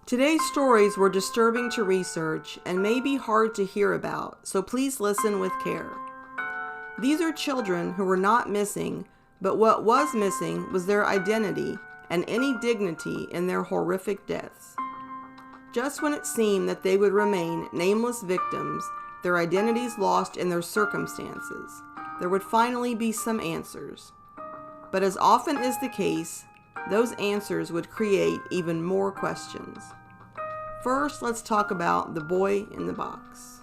Today's stories were disturbing to research and may be hard to hear about, so please listen with care. These are children who were not missing, but what was missing was their identity and any dignity in their horrific deaths. Just when it seemed that they would remain nameless victims, their identities lost in their circumstances, there would finally be some answers. But as often is the case, those answers would create even more questions. First, let's talk about the boy in the box.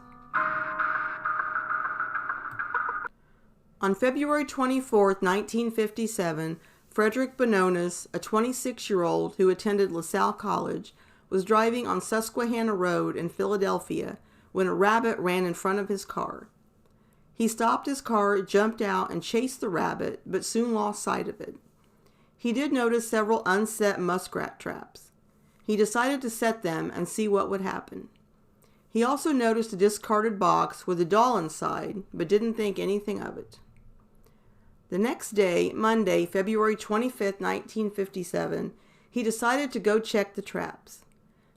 On February 24, 1957, Frederick Bononis, a 26-year-old who attended LaSalle College, was driving on Susquehanna Road in Philadelphia when a rabbit ran in front of his car. He stopped his car, jumped out, and chased the rabbit, but soon lost sight of it. He did notice several unset muskrat traps. He decided to set them and see what would happen. He also noticed a discarded box with a doll inside, but didn't think anything of it. The next day, Monday, February 25, 1957, he decided to go check the traps.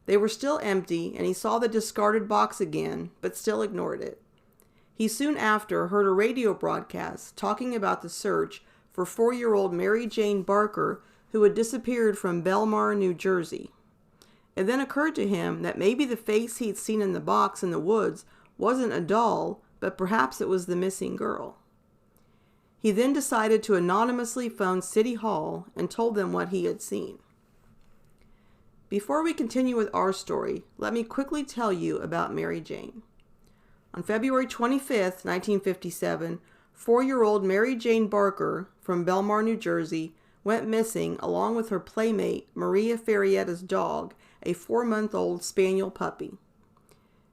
They were still empty, and he saw the discarded box again, but still ignored it. He soon after heard a radio broadcast talking about the search for 4-year-old Mary Jane Barker, who had disappeared from Belmar, New Jersey. It then occurred to him that maybe the face he'd seen in the box in the woods wasn't a doll, but perhaps it was the missing girl. He then decided to anonymously phone City Hall and told them what he had seen. Before we continue with our story, let me quickly tell you about Mary Jane. On February 25, 1957, 4-year-old Mary Jane Barker from Belmar, New Jersey, went missing along with her playmate Maria Ferrietta's dog, a 4-month-old spaniel puppy.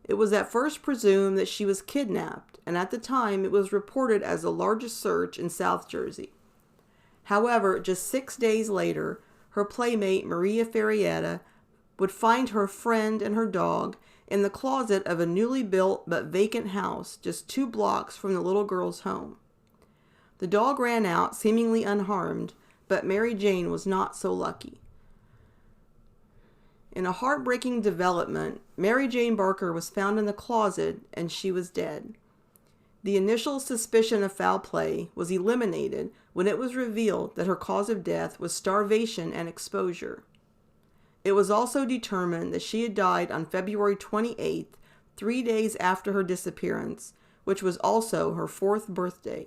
It was at first presumed that she was kidnapped, and at the time it was reported as the largest search in South Jersey. However, just 6 days later, her playmate Maria Ferrietta would find her friend and her dog in the closet of a newly built but vacant house just 2 blocks from the little girl's home. The dog ran out seemingly unharmed, but Mary Jane was not so lucky. In a heartbreaking development, Mary Jane Barker was found in the closet and she was dead. The initial suspicion of foul play was eliminated when it was revealed that her cause of death was starvation and exposure. It was also determined that she had died on February 28th, 3 days after her disappearance, which was also her 4th birthday.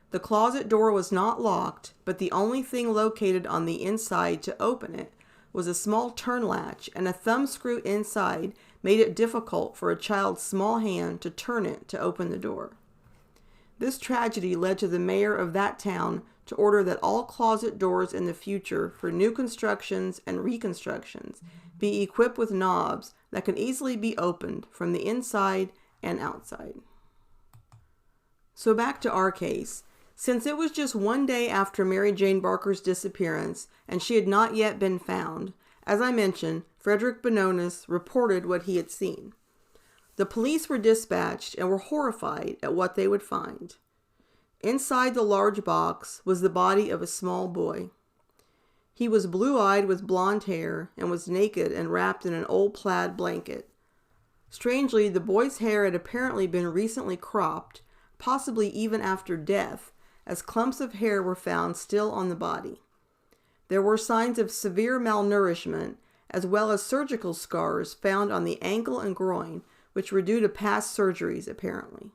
The closet door was not locked, but the only thing located on the inside to open it was a small turn latch, and a thumb screw inside made it difficult for a child's small hand to turn it to open the door. This tragedy led to the mayor of that town to order that all closet doors in the future for new constructions and reconstructions be equipped with knobs that can easily be opened from the inside and outside. So back to our case. Since it was just 1 day after Mary Jane Barker's disappearance and she had not yet been found, as I mentioned, Frederick Bononis reported what he had seen. The police were dispatched and were horrified at what they would find. Inside the large box was the body of a small boy. He was blue-eyed with blonde hair and was naked and wrapped in an old plaid blanket. Strangely, the boy's hair had apparently been recently cropped, possibly even after death, as clumps of hair were found still on the body. There were signs of severe malnourishment, as well as surgical scars found on the ankle and groin, which were due to past surgeries, apparently.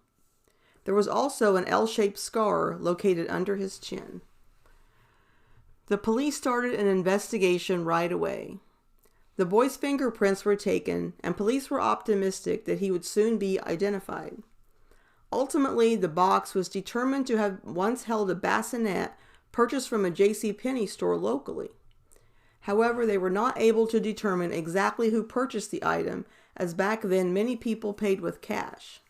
There was also an L-shaped scar located under his chin. The police started an investigation right away. The boy's fingerprints were taken, and police were optimistic that he would soon be identified. Ultimately, the box was determined to have once held a bassinet purchased from a J.C. store locally. However, they were not able to determine exactly who purchased the item, as back then many people paid with cash.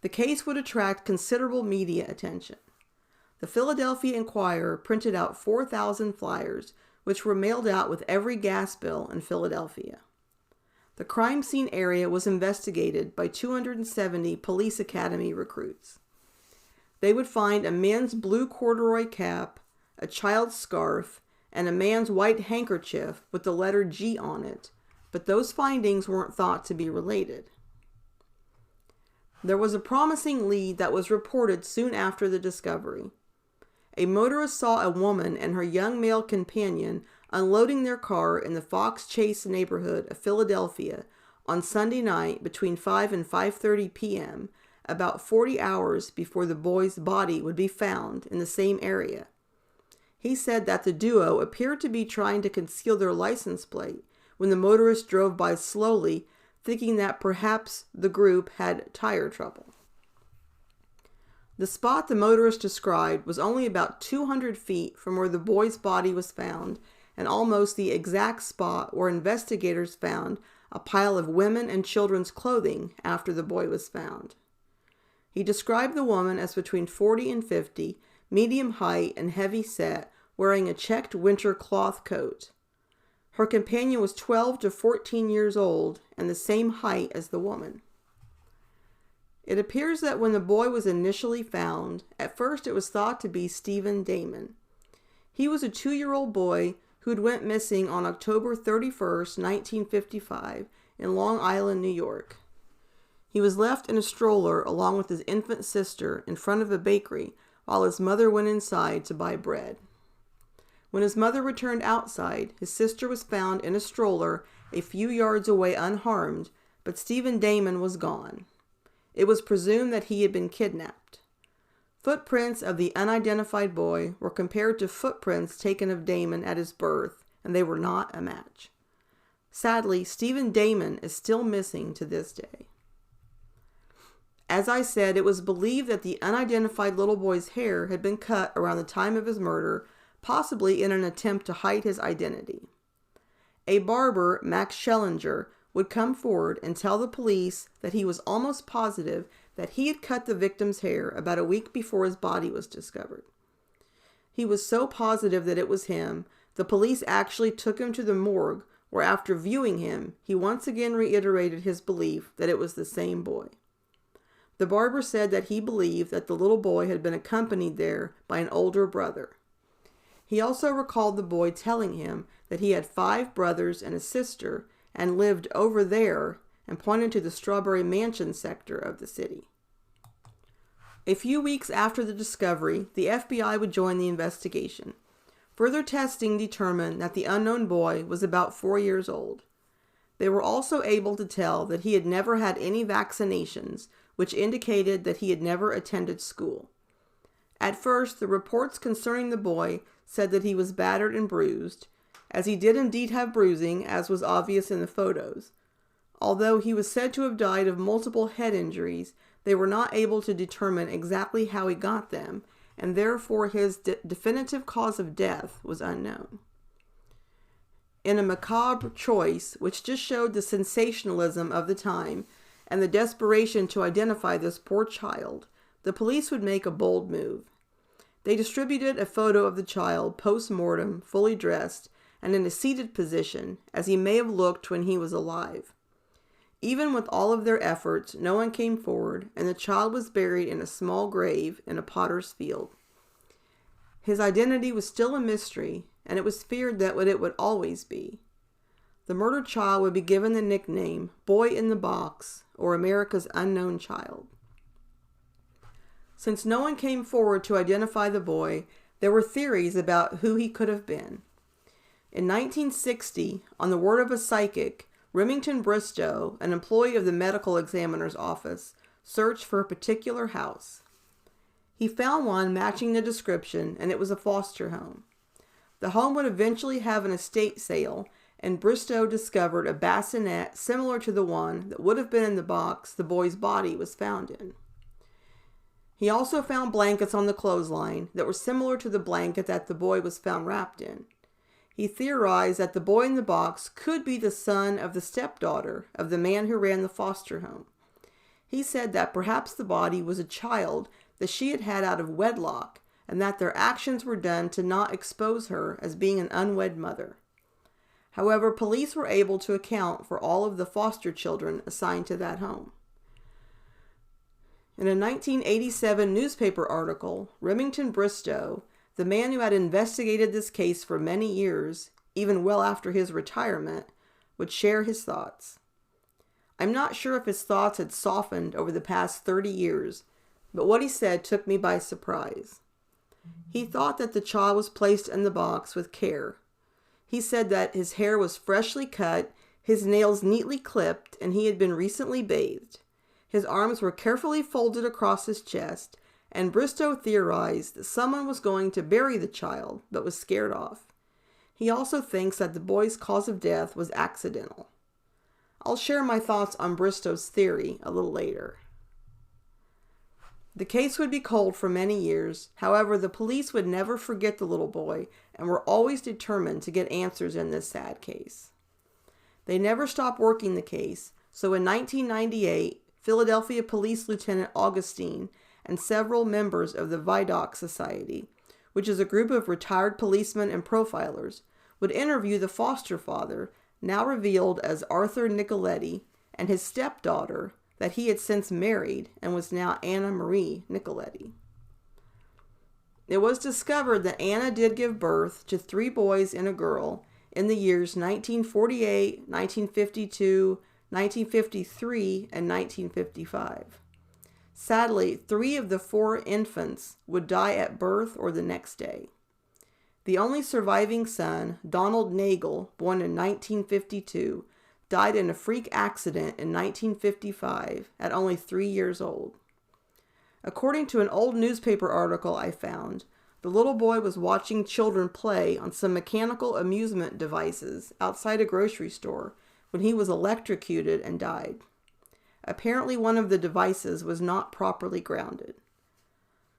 The case would attract considerable media attention. The Philadelphia Inquirer printed out 4,000 flyers, which were mailed out with every gas bill in Philadelphia. The crime scene area was investigated by 270 police academy recruits. They would find a men's blue corduroy cap, a child's scarf, and a man's white handkerchief with the letter G on it, but those findings weren't thought to be related. There was a promising lead that was reported soon after the discovery. A motorist saw a woman and her young male companion unloading their car in the Fox Chase neighborhood of Philadelphia on Sunday night between 5 and 5:30 p.m., about 40 hours before the boy's body would be found in the same area. He said that the duo appeared to be trying to conceal their license plate when the motorist drove by slowly, thinking that perhaps the group had tire trouble. The spot the motorist described was only about 200 feet from where the boy's body was found, and almost the exact spot where investigators found a pile of women and children's clothing after the boy was found. He described the woman as between 40 and 50, medium height and heavy set, wearing a checked winter cloth coat. Her companion was 12 to 14 years old and the same height as the woman. It appears that when the boy was initially found, at first it was thought to be Stephen Damon. He was a 2-year-old boy who'd went missing on October 31st, 1955, in Long Island, New York. He was left in a stroller along with his infant sister in front of a bakery while his mother went inside to buy bread. When his mother returned outside, his sister was found in a stroller a few yards away unharmed, but Stephen Damon was gone. It was presumed that he had been kidnapped. Footprints of the unidentified boy were compared to footprints taken of Damon at his birth, and they were not a match. Sadly, Stephen Damon is still missing to this day. As I said, it was believed that the unidentified little boy's hair had been cut around the time of his murder, possibly in an attempt to hide his identity. A barber, Max Schellinger, would come forward and tell the police that he was almost positive that he had cut the victim's hair about a week before his body was discovered. He was so positive that it was him, the police actually took him to the morgue, where after viewing him, he once again reiterated his belief that it was the same boy. The barber said that he believed that the little boy had been accompanied there by an older brother. He also recalled the boy telling him that he had 5 brothers and a sister and lived over there, and pointed to the Strawberry Mansion sector of the city. A few weeks after the discovery, the FBI would join the investigation. Further testing determined that the unknown boy was about 4 years old. They were also able to tell that he had never had any vaccinations, which indicated that he had never attended school. At first, the reports concerning the boy said that he was battered and bruised, as he did indeed have bruising, as was obvious in the photos. Although he was said to have died of multiple head injuries, they were not able to determine exactly how he got them, and therefore his definitive cause of death was unknown. In a macabre choice, which just showed the sensationalism of the time and the desperation to identify this poor child, the police would make a bold move. They distributed a photo of the child post-mortem, fully dressed, and in a seated position, as he may have looked when he was alive. Even with all of their efforts, no one came forward, and the child was buried in a small grave in a potter's field. His identity was still a mystery, and it was feared that it would always be. The murdered child would be given the nickname Boy in the Box, or America's Unknown Child. Since no one came forward to identify the boy, there were theories about who he could have been. In 1960, on the word of a psychic, Remington Bristow, an employee of the medical examiner's office, searched for a particular house. He found one matching the description, and it was a foster home. The home would eventually have an estate sale, and Bristow discovered a bassinet similar to the one that would have been in the box the boy's body was found in. He also found blankets on the clothesline that were similar to the blanket that the boy was found wrapped in. He theorized that the boy in the box could be the son of the stepdaughter of the man who ran the foster home. He said that perhaps the body was a child that she had had out of wedlock, and that their actions were done to not expose her as being an unwed mother. However, police were able to account for all of the foster children assigned to that home. In a 1987 newspaper article, Remington Bristow, the man who had investigated this case for many years, even well after his retirement, would share his thoughts. I'm not sure if his thoughts had softened over the past 30 years, but what he said took me by surprise. He thought that the child was placed in the box with care. He said that his hair was freshly cut, his nails neatly clipped, and he had been recently bathed. His arms were carefully folded across his chest, and Bristow theorized that someone was going to bury the child, but was scared off. He also thinks that the boy's cause of death was accidental. I'll share my thoughts on Bristow's theory a little later. The case would be cold for many years. However, the police would never forget the little boy and were always determined to get answers in this sad case. They never stopped working the case, so in 1998, Philadelphia Police Lieutenant Augustine and several members of the Vidocq Society, which is a group of retired policemen and profilers, would interview the foster father, now revealed as Arthur Nicoletti, and his stepdaughter, that he had since married and was now Anna Marie Nicoletti. It was discovered that Anna did give birth to 3 boys and a girl in the years 1948, 1952, 1953, and 1955. Sadly, 3 of the 4 infants would die at birth or the next day. The only surviving son, Donald Nagel, born in 1952, died in a freak accident in 1955 at only 3 years old. According to an old newspaper article I found, the little boy was watching children play on some mechanical amusement devices outside a grocery store when he was electrocuted and died. Apparently one of the devices was not properly grounded.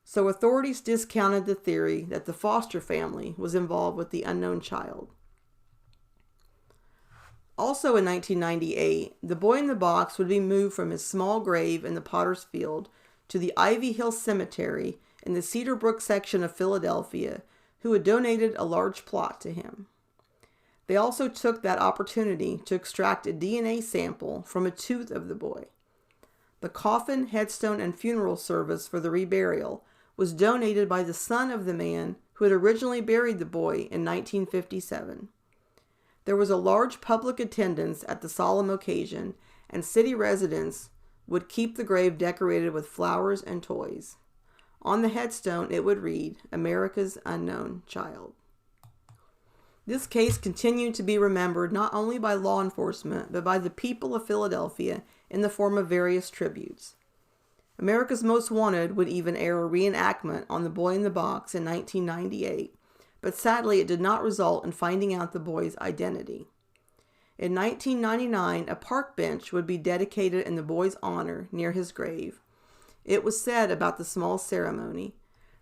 So authorities discounted the theory that the foster family was involved with the unknown child. Also in 1998, the boy in the box would be moved from his small grave in the Potter's Field to the Ivy Hill Cemetery in the Cedar Brook section of Philadelphia, who had donated a large plot to him. They also took that opportunity to extract a DNA sample from a tooth of the boy. The coffin, headstone, and funeral service for the reburial was donated by the son of the man who had originally buried the boy in 1957. There was a large public attendance at the solemn occasion, and city residents would keep the grave decorated with flowers and toys. On the headstone, it would read, "America's Unknown Child." This case continued to be remembered not only by law enforcement, but by the people of Philadelphia in the form of various tributes. America's Most Wanted would even air a reenactment on the boy in the box in 1998, but sadly it did not result in finding out the boy's identity. In 1999, a park bench would be dedicated in the boy's honor near his grave. It was said about the small ceremony,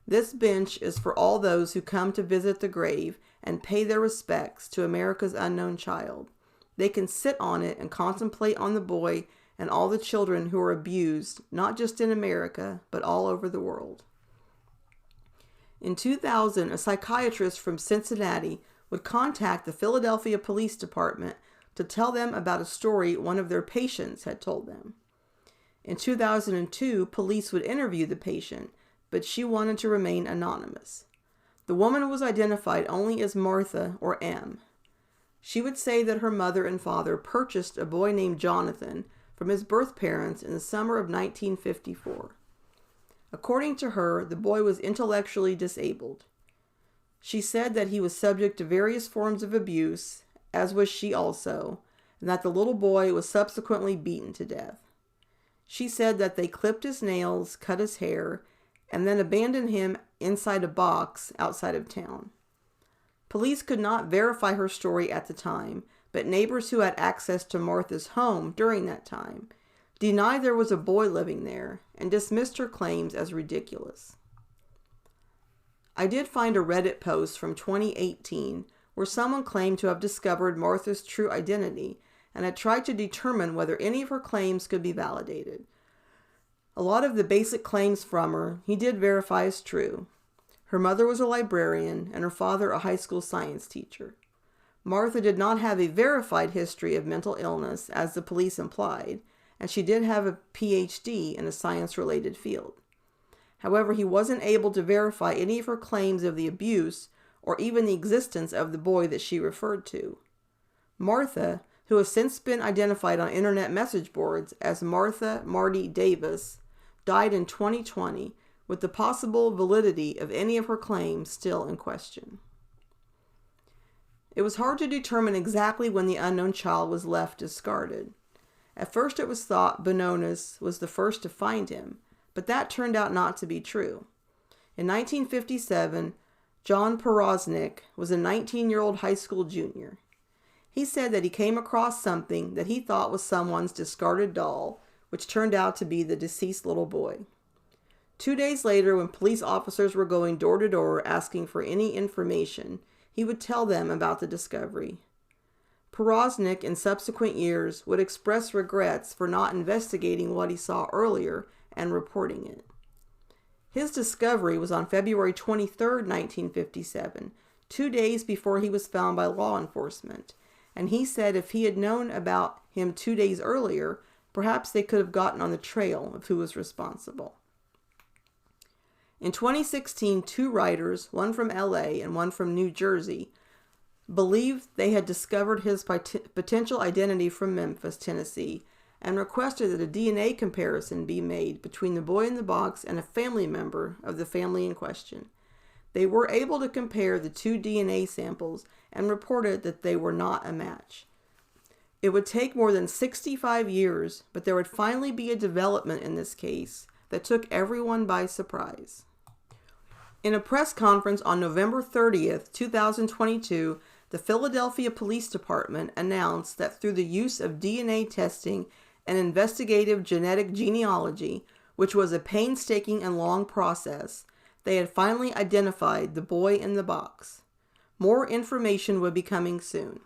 "This bench is for all those who come to visit the grave and pay their respects to America's unknown child. They can sit on it and contemplate on the boy and all the children who are abused, not just in America, but all over the world." In 2000, a psychiatrist from Cincinnati would contact the Philadelphia Police Department to tell them about a story one of their patients had told them. In 2002, police would interview the patient, but she wanted to remain anonymous. The woman was identified only as Martha or M. She would say that her mother and father purchased a boy named Jonathan from his birth parents in the summer of 1954. According to her, the boy was intellectually disabled. She said that he was subject to various forms of abuse, as was she also, and that the little boy was subsequently beaten to death. She said that they clipped his nails, cut his hair, and then abandoned him inside a box outside of town. Police could not verify her story at the time, but neighbors who had access to Martha's home during that time denied there was a boy living there and dismissed her claims as ridiculous. I did find a Reddit post from 2018 where someone claimed to have discovered Martha's true identity and had tried to determine whether any of her claims could be validated. A lot of the basic claims from her he did verify as true. Her mother was a librarian and her father a high school science teacher. Martha did not have a verified history of mental illness, as the police implied, and she did have a PhD in a science-related field. However, he wasn't able to verify any of her claims of the abuse or even the existence of the boy that she referred to. Martha, who has since been identified on internet message boards as Martha Marty Davis, died in 2020, with the possible validity of any of her claims still in question. It was hard to determine exactly when the unknown child was left discarded. At first it was thought Bononis was the first to find him, but that turned out not to be true. In 1957, John Porosnik was a 19-year-old high school junior. He said that he came across something that he thought was someone's discarded doll, which turned out to be the deceased little boy. 2 days later, when police officers were going door to door asking for any information, he would tell them about the discovery. Porosnik, in subsequent years, would express regrets for not investigating what he saw earlier and reporting it. His discovery was on February 23, 1957, 2 days before he was found by law enforcement, and he said if he had known about him 2 days earlier, perhaps they could have gotten on the trail of who was responsible. In 2016, 2 writers, one from LA and one from New Jersey, believed they had discovered his potential identity from Memphis, Tennessee, and requested that a DNA comparison be made between the boy in the box and a family member of the family in question. They were able to compare the 2 DNA samples and reported that they were not a match. It would take more than 65 years, but there would finally be a development in this case that took everyone by surprise. In a press conference on November 30th, 2022, the Philadelphia Police Department announced that through the use of DNA testing and investigative genetic genealogy, which was a painstaking and long process, they had finally identified the boy in the box. More information would be coming soon.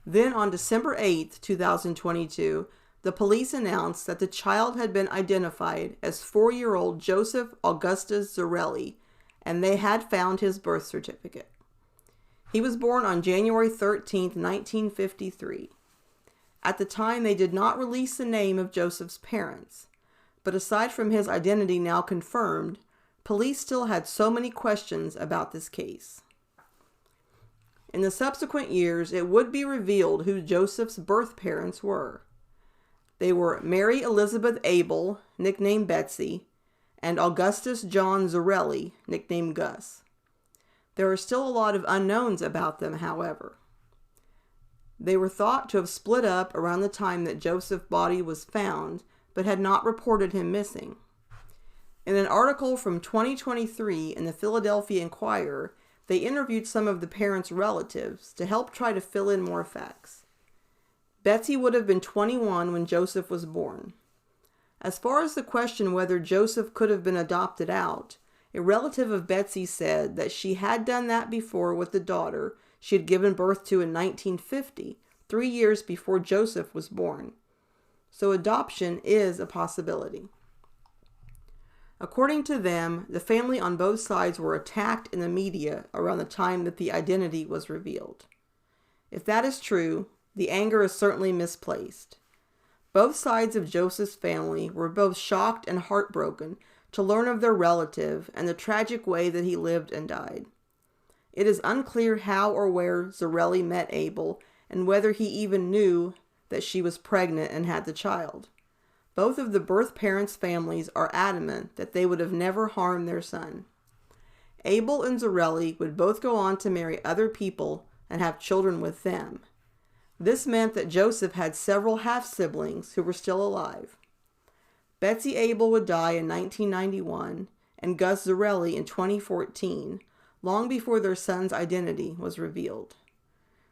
Then on December 8th, 2022, the police announced that the child had been identified as 4-year-old Joseph Augustus Zarelli, and they had found his birth certificate. He was born on January 13, 1953. At the time, they did not release the name of Joseph's parents, but aside from his identity now confirmed, police still had so many questions about this case. In the subsequent years, it would be revealed who Joseph's birth parents were. They were Mary Elizabeth Abel, nicknamed Betsy, and Augustus John Zarelli, nicknamed Gus. There are still a lot of unknowns about them, however. They were thought to have split up around the time that Joseph's body was found, but had not reported him missing. In an article from 2023 in the Philadelphia Inquirer, they interviewed some of the parents' relatives to help try to fill in more facts. Betsy would have been 21 when Joseph was born. As far as the question whether Joseph could have been adopted out, a relative of Betsy said that she had done that before with the daughter she had given birth to in 1950, 3 years before Joseph was born. So adoption is a possibility. According to them, the family on both sides were attacked in the media around the time that the identity was revealed. If that is true, the anger is certainly misplaced. Both sides of Joseph's family were both shocked and heartbroken to learn of their relative and the tragic way that he lived and died. It is unclear how or where Zarelli met Abel and whether he even knew that she was pregnant and had the child. Both of the birth parents' families are adamant that they would have never harmed their son. Abel and Zarelli would both go on to marry other people and have children with them. This meant that Joseph had several half-siblings who were still alive. Betsy Abel would die in 1991 and Gus Zarelli in 2014, long before their son's identity was revealed.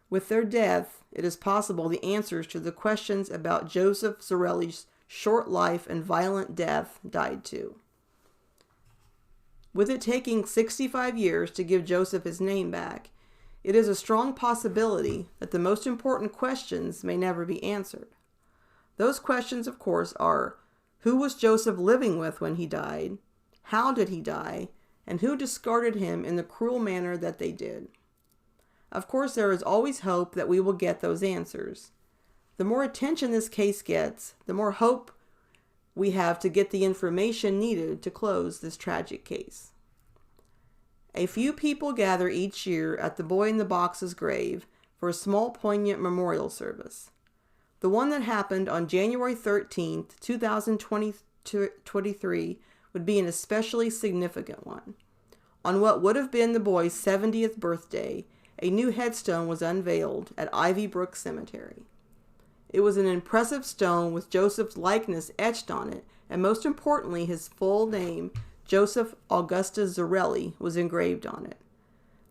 With their death, it is possible the answers to the questions about Joseph Zarelli's short life and violent death died too. With it taking 65 years to give Joseph his name back, it is a strong possibility that the most important questions may never be answered. Those questions, of course, are: who was Joseph living with when he died? How did he die? And who discarded him in the cruel manner that they did? Of course, there is always hope that we will get those answers. The more attention this case gets, the more hope we have to get the information needed to close this tragic case. A few people gather each year at the boy in the box's grave for a small poignant memorial service. The one that happened on January 13th, 2023 would be an especially significant one. On what would have been the boy's 70th birthday, a new headstone was unveiled at Ivy Brook Cemetery. It was an impressive stone with Joseph's likeness etched on it, and most importantly, his full name, Joseph Augustus Zarelli, was engraved on it.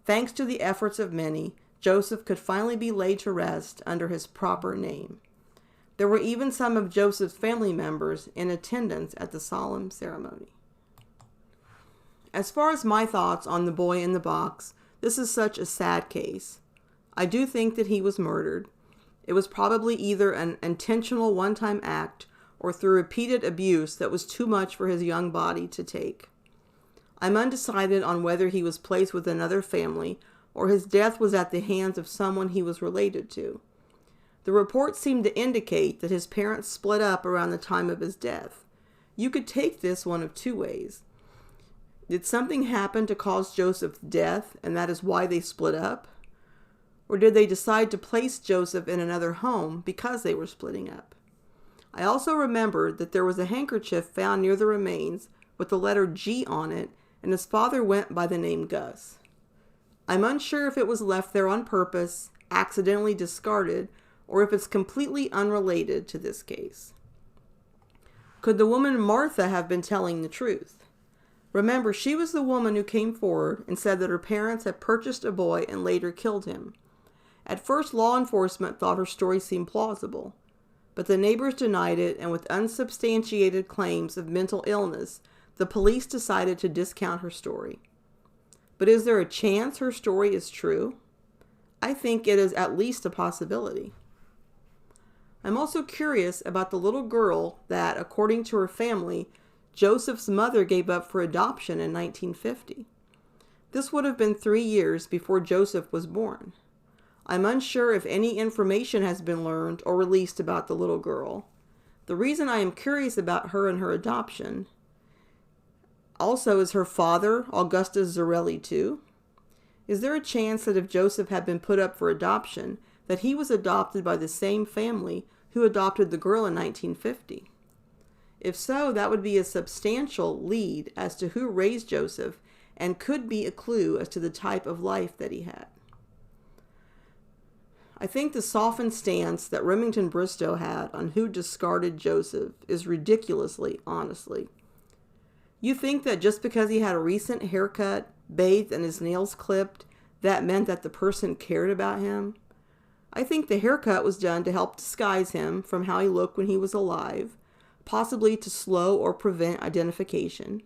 Thanks to the efforts of many, Joseph could finally be laid to rest under his proper name. There were even some of Joseph's family members in attendance at the solemn ceremony. As far as my thoughts on the boy in the box, this is such a sad case. I do think that he was murdered. It was probably either an intentional one-time act or through repeated abuse that was too much for his young body to take. I'm undecided on whether he was placed with another family or his death was at the hands of someone he was related to. The reports seem to indicate that his parents split up around the time of his death. You could take this one of two ways. Did something happen to cause Joseph's death, and that is why they split up? Or did they decide to place Joseph in another home because they were splitting up? I also remembered that there was a handkerchief found near the remains with the letter G on it, and his father went by the name Gus. I'm unsure if it was left there on purpose, accidentally discarded, or if it's completely unrelated to this case. Could the woman Martha have been telling the truth? Remember, she was the woman who came forward and said that her parents had purchased a boy and later killed him. At first, law enforcement thought her story seemed plausible, but the neighbors denied it, and with unsubstantiated claims of mental illness, the police decided to discount her story. But is there a chance her story is true? I think it is at least a possibility. I'm also curious about the little girl that, according to her family, Joseph's mother gave up for adoption in 1950. This would have been 3 years before Joseph was born. I'm unsure if any information has been learned or released about the little girl. The reason I am curious about her and her adoption also is her father, Augustus Zarelli, too. Is there a chance that if Joseph had been put up for adoption, that he was adopted by the same family who adopted the girl in 1950? If so, that would be a substantial lead as to who raised Joseph and could be a clue as to the type of life that he had. I think the softened stance that Remington Bristow had on who discarded Joseph is ridiculously, honestly. You think that just because he had a recent haircut, bathed, and his nails clipped, that meant that the person cared about him? I think the haircut was done to help disguise him from how he looked when he was alive, possibly to slow or prevent identification.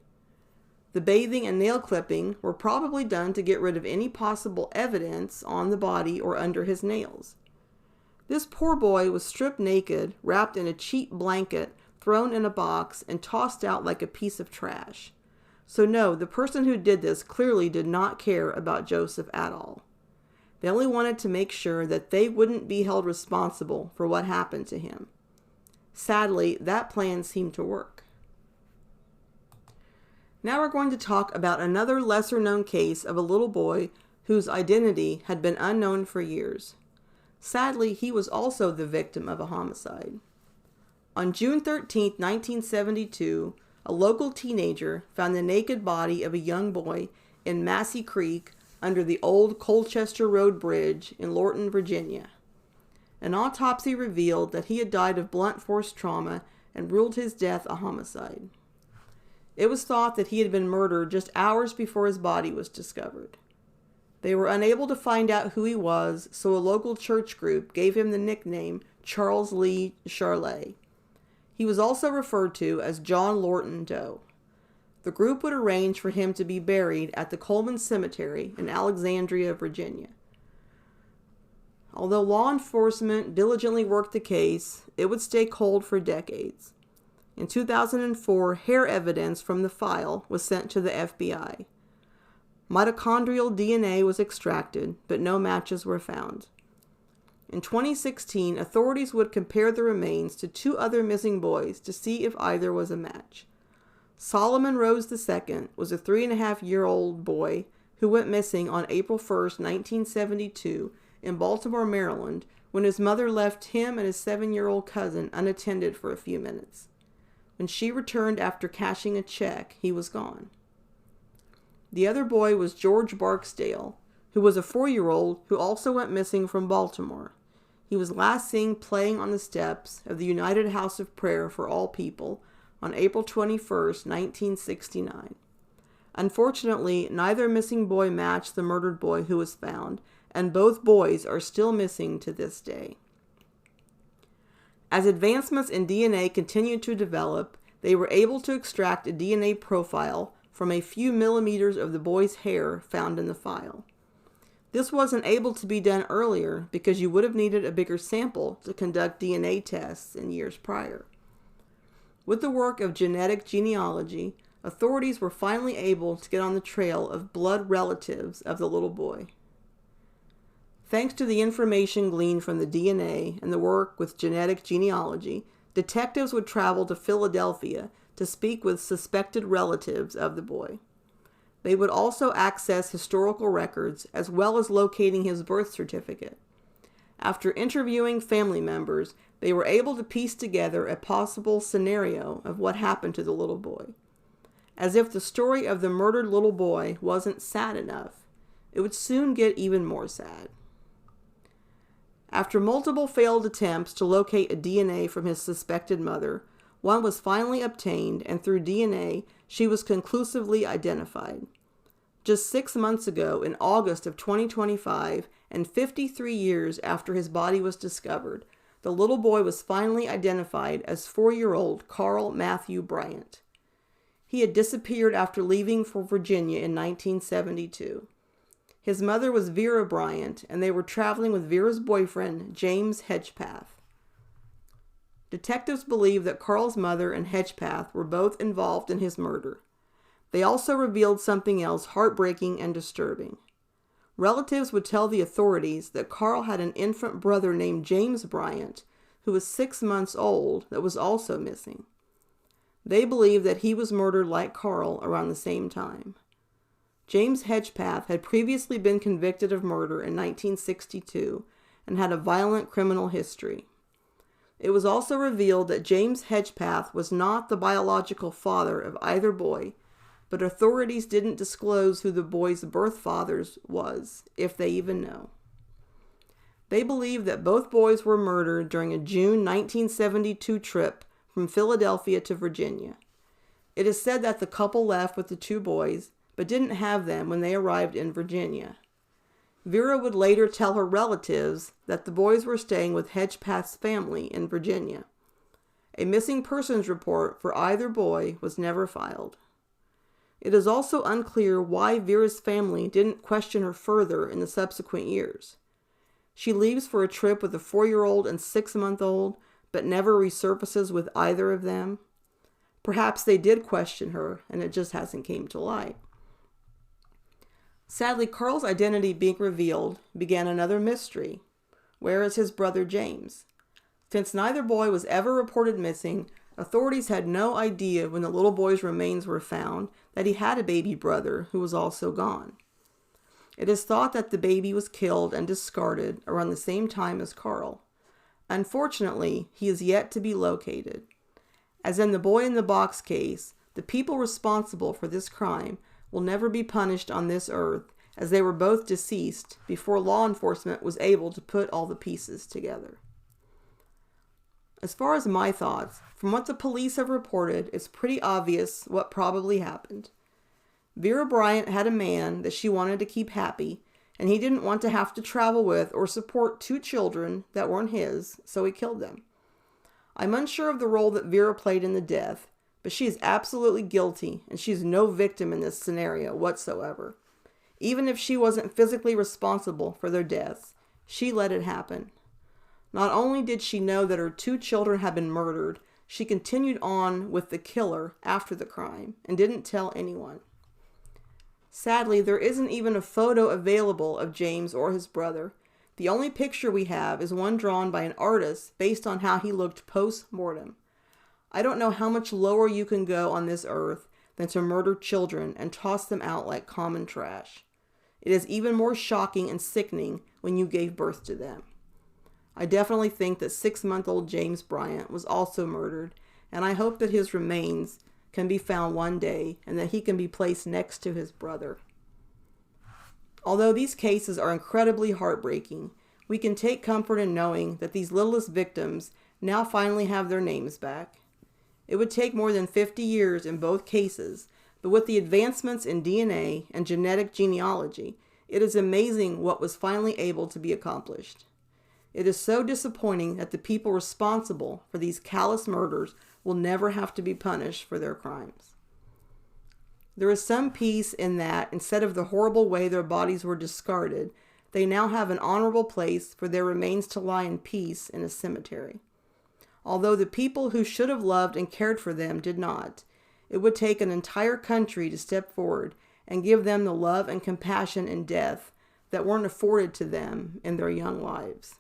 The bathing and nail clipping were probably done to get rid of any possible evidence on the body or under his nails. This poor boy was stripped naked, wrapped in a cheap blanket, thrown in a box, and tossed out like a piece of trash. So no, the person who did this clearly did not care about Joseph at all. They only wanted to make sure that they wouldn't be held responsible for what happened to him. Sadly, that plan seemed to work. Now we're going to talk about another lesser-known case of a little boy whose identity had been unknown for years. Sadly, he was also the victim of a homicide. On June 13, 1972, a local teenager found the naked body of a young boy in Massey Creek under the old Colchester Road Bridge in Lorton, Virginia. An autopsy revealed that he had died of blunt force trauma and ruled his death a homicide. It was thought that he had been murdered just hours before his body was discovered. They were unable to find out who he was, so a local church group gave him the nickname Charles Lee Charlet. He was also referred to as John Lorton Doe. The group would arrange for him to be buried at the Coleman Cemetery in Alexandria, Virginia. Although law enforcement diligently worked the case, it would stay cold for decades. In 2004, hair evidence from the file was sent to the FBI. Mitochondrial DNA was extracted, but no matches were found. In 2016, authorities would compare the remains to 2 other missing boys to see if either was a match. Solomon Rose II was a 3.5-year-old boy who went missing on April 1st, 1972 in Baltimore, Maryland, when his mother left him and his 7-year-old cousin unattended for a few minutes. When she returned after cashing a check, he was gone. The other boy was George Barksdale, who was a 4-year-old who also went missing from Baltimore. He was last seen playing on the steps of the United House of Prayer for All People on April 21st, 1969. Unfortunately, neither missing boy matched the murdered boy who was found, and both boys are still missing to this day. As advancements in DNA continued to develop, they were able to extract a DNA profile from a few millimeters of the boy's hair found in the file. This wasn't able to be done earlier because you would have needed a bigger sample to conduct DNA tests in years prior. With the work of genetic genealogy, authorities were finally able to get on the trail of blood relatives of the little boy. Thanks to the information gleaned from the DNA and the work with genetic genealogy, detectives would travel to Philadelphia to speak with suspected relatives of the boy. They would also access historical records as well as locating his birth certificate. After interviewing family members, they were able to piece together a possible scenario of what happened to the little boy. As if the story of the murdered little boy wasn't sad enough, it would soon get even more sad. After multiple failed attempts to locate a DNA from his suspected mother, one was finally obtained, and through DNA, she was conclusively identified. Just 6 months ago, in August of 2025, and 53 years after his body was discovered, the little boy was finally identified as 4-year-old Carl Matthew Bryant. He had disappeared after leaving for Virginia in 1972. His mother was Vera Bryant, and they were traveling with Vera's boyfriend, James Hedgepath. Detectives believe that Carl's mother and Hedgepath were both involved in his murder. They also revealed something else heartbreaking and disturbing. Relatives would tell the authorities that Carl had an infant brother named James Bryant, who was 6 months old, that was also missing. They believe that he was murdered like Carl around the same time. James Hedgepath had previously been convicted of murder in 1962 and had a violent criminal history. It was also revealed that James Hedgepath was not the biological father of either boy, but authorities didn't disclose who the boys' birth fathers was, if they even know. They believe that both boys were murdered during a June 1972 trip from Philadelphia to Virginia. It is said that the couple left with the 2 boys, but didn't have them when they arrived in Virginia. Vera would later tell her relatives that the boys were staying with Hedgepath's family in Virginia. A missing persons report for either boy was never filed. It is also unclear why Vera's family didn't question her further in the subsequent years. She leaves for a trip with a 4-year-old and 6-month-old, but never resurfaces with either of them. Perhaps they did question her, and it just hasn't came to light. Sadly, Carl's identity being revealed began another mystery. Where is his brother James? Since neither boy was ever reported missing, authorities had no idea when the little boy's remains were found that he had a baby brother who was also gone. It is thought that the baby was killed and discarded around the same time as Carl. Unfortunately, he is yet to be located. As in the boy in the box case, the people responsible for this crime will never be punished on this earth, as they were both deceased before law enforcement was able to put all the pieces together. As far as my thoughts, from what the police have reported, it's pretty obvious what probably happened. Vera Bryant had a man that she wanted to keep happy, and he didn't want to have to travel with or support 2 children that weren't his, so he killed them. I'm unsure of the role that Vera played in the death, but she is absolutely guilty, and she's no victim in this scenario whatsoever. Even if she wasn't physically responsible for their deaths, she let it happen. Not only did she know that her 2 children had been murdered, she continued on with the killer after the crime and didn't tell anyone. Sadly, there isn't even a photo available of James or his brother. The only picture we have is one drawn by an artist based on how he looked post-mortem. I don't know how much lower you can go on this earth than to murder children and toss them out like common trash. It is even more shocking and sickening when you gave birth to them. I definitely think that 6-month-old James Bryant was also murdered, and I hope that his remains can be found one day and that he can be placed next to his brother. Although these cases are incredibly heartbreaking, we can take comfort in knowing that these littlest victims now finally have their names back. It would take more than 50 years in both cases, but with the advancements in DNA and genetic genealogy, it is amazing what was finally able to be accomplished. It is so disappointing that the people responsible for these callous murders will never have to be punished for their crimes. There is some peace in that instead of the horrible way their bodies were discarded, they now have an honorable place for their remains to lie in peace in a cemetery. Although the people who should have loved and cared for them did not, it would take an entire country to step forward and give them the love and compassion in death that weren't afforded to them in their young lives.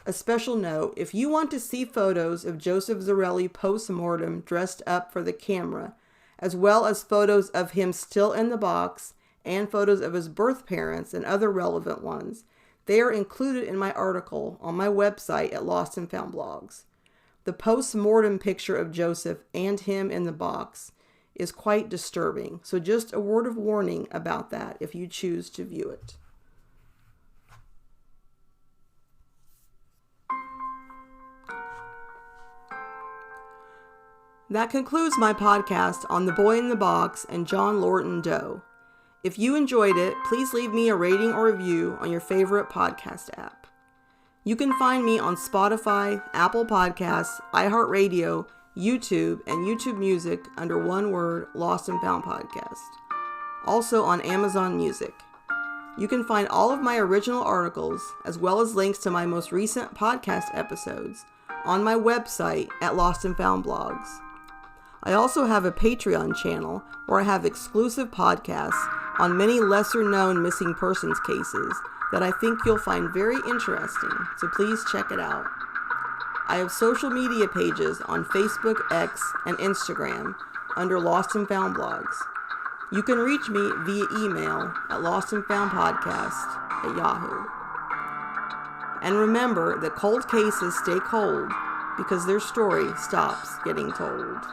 A special note, if you want to see photos of Joseph Zarelli post-mortem dressed up for the camera, as well as photos of him still in the box and photos of his birth parents and other relevant ones, they are included in my article on my website at Lost and Found Blogs. The post-mortem picture of Joseph and him in the box is quite disturbing, so just a word of warning about that if you choose to view it. That concludes my podcast on The Boy in the Box and John Lorton Doe. If you enjoyed it, please leave me a rating or review on your favorite podcast app. You can find me on Spotify, Apple Podcasts, iHeartRadio, YouTube, and YouTube Music under one word, Lost and Found Podcast. Also on Amazon Music. You can find all of my original articles, as well as links to my most recent podcast episodes, on my website at Lost and Found Blogs. I also have a Patreon channel where I have exclusive podcasts on many lesser-known missing persons cases that I think you'll find very interesting, so please check it out. I have social media pages on Facebook, X, and Instagram under Lost and Found Blogs. You can reach me via email at lostandfoundpodcast@yahoo. And remember that cold cases stay cold because their story stops getting told.